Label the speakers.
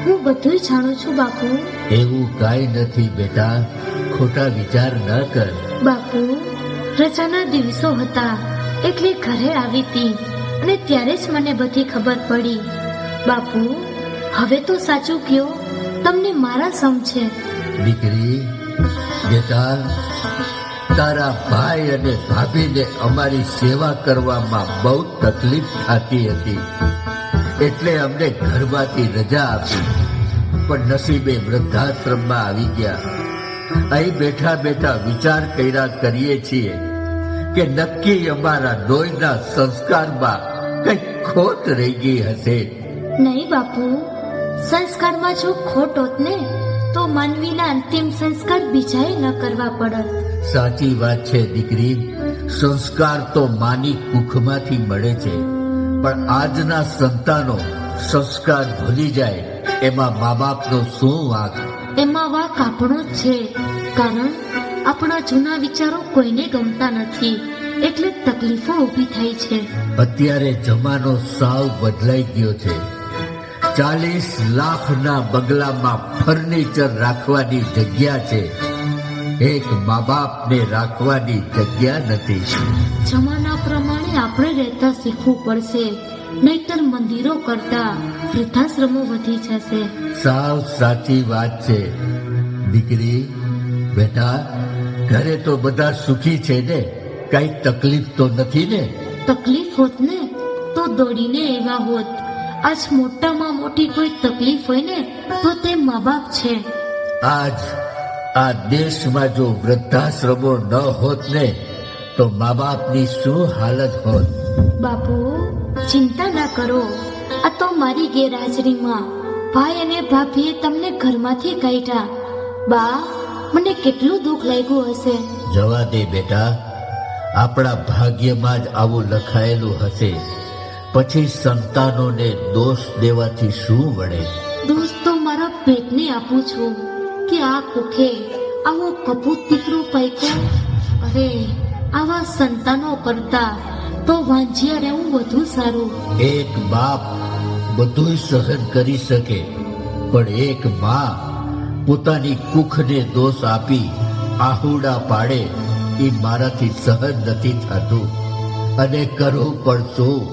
Speaker 1: હું બધું જાણું છું બાપુ.
Speaker 2: એવું કાંઈ નથી બેટા, ખોટા વિચાર ન કર.
Speaker 1: બાપુ, રજાના દિવસો હતા એટલે ઘરે આવી હતી અને ત્યારે જ મને બધી ખબર પડી. બાપુ, હવે તો સાચું કયો, તમને મારા સમ છે.
Speaker 2: દીકરી, બેટા, તારા ભાઈ અને ભાભીને અમારી સેવા કરવામાં બહુ તકલીફ થતી હતી એટલે અમને ઘરમાંથી રજા આપી, પણ નસીબે વૃદ્ધાશ્રમમાં આવી ગયા. અહીં બેઠા બેઠા વિચાર કર્યા કરીએ છીએ કે નક્કી અમારા લોહીના સંસ્કારમાં કઈ ખોટ રહી ગઈ હશે.
Speaker 1: નહીં બાપુ, સંસ્કારમાં જો ખોટ હોત ને તો માનવીના અંતિમ સંસ્કાર બીજાએ ન કરવા પડત.
Speaker 2: સાચી વાત છે દીકરી, સંસ્કાર તો માની કુખમાંથી મળે છે, પણ આજના સંતાનો સંસ્કાર ભૂલી જાય એમાં મા બાપનો શું વાંક?
Speaker 1: એમાં વાંક આપણો જ છે, કારણ આપણા જૂના વિચારો કોઈને ગમતા નથી એટલે તકલીફો ઊભી થાય છે.
Speaker 2: અત્યારે જમાનો સાવ બદલાઈ ગયો છે. 40 લાખના બંગલામાં ફર્નિચર રાખવાની જગ્યા છે, એક મા બાપને રાખવાની જગ્યા નથી.
Speaker 1: જમાના પ્રમાણે આપણે રહેતા શીખવું પડશે, નહીતર મંદિરો કરતા વૃદ્ધાશ્રમો વધી જશે.
Speaker 2: સાવ સાચી વાત છે દીકરી. બેટા, ઘરે તો બધા સુખી છે ને? કઈ તકલીફ તો નથી ને?
Speaker 1: તકલીફ હોત ને તો દોડીને એવા હોત. આજ મોટામાં મોટી કોઈ તકલીફ હોય ને તો તે મા બાપ છે.
Speaker 2: આજ આ દેશમાં જો વૃદ્ધાશ્રમો ન હોત ને તો મા બાપની શું હાલત હોત?
Speaker 1: બાપુ, ચિંતા ના કરો. આ તો મારી ગેરહાજરીમાં ભાઈ અને ભાભીએ તમને ઘરમાંથી કાઢ્યા. બા, મને કેટલું દુઃખ લાગ્યું હશે.
Speaker 2: જવા દે બેટા, આપણા ભાગ્યમાં જ આવું લખાયેલું હશે. પછી સંતાનોને દોષ દેવાથી શું વળે?
Speaker 1: દોષ તો મારા પેટને આપું છું કે આ કુખે આવો કપૂત દીકરો પાક્યો. અરે, આવા સંતાનો કરતા તો વાંજિયા રહેવું વધુ સારું.
Speaker 2: એક બાપ બધું સહન કરી શકે, પણ એક માં પોતાની કુખને દોષ આપી આહુડા પાડે એ મારાથી સહન નથી થતું, અને કરવું પણ શું?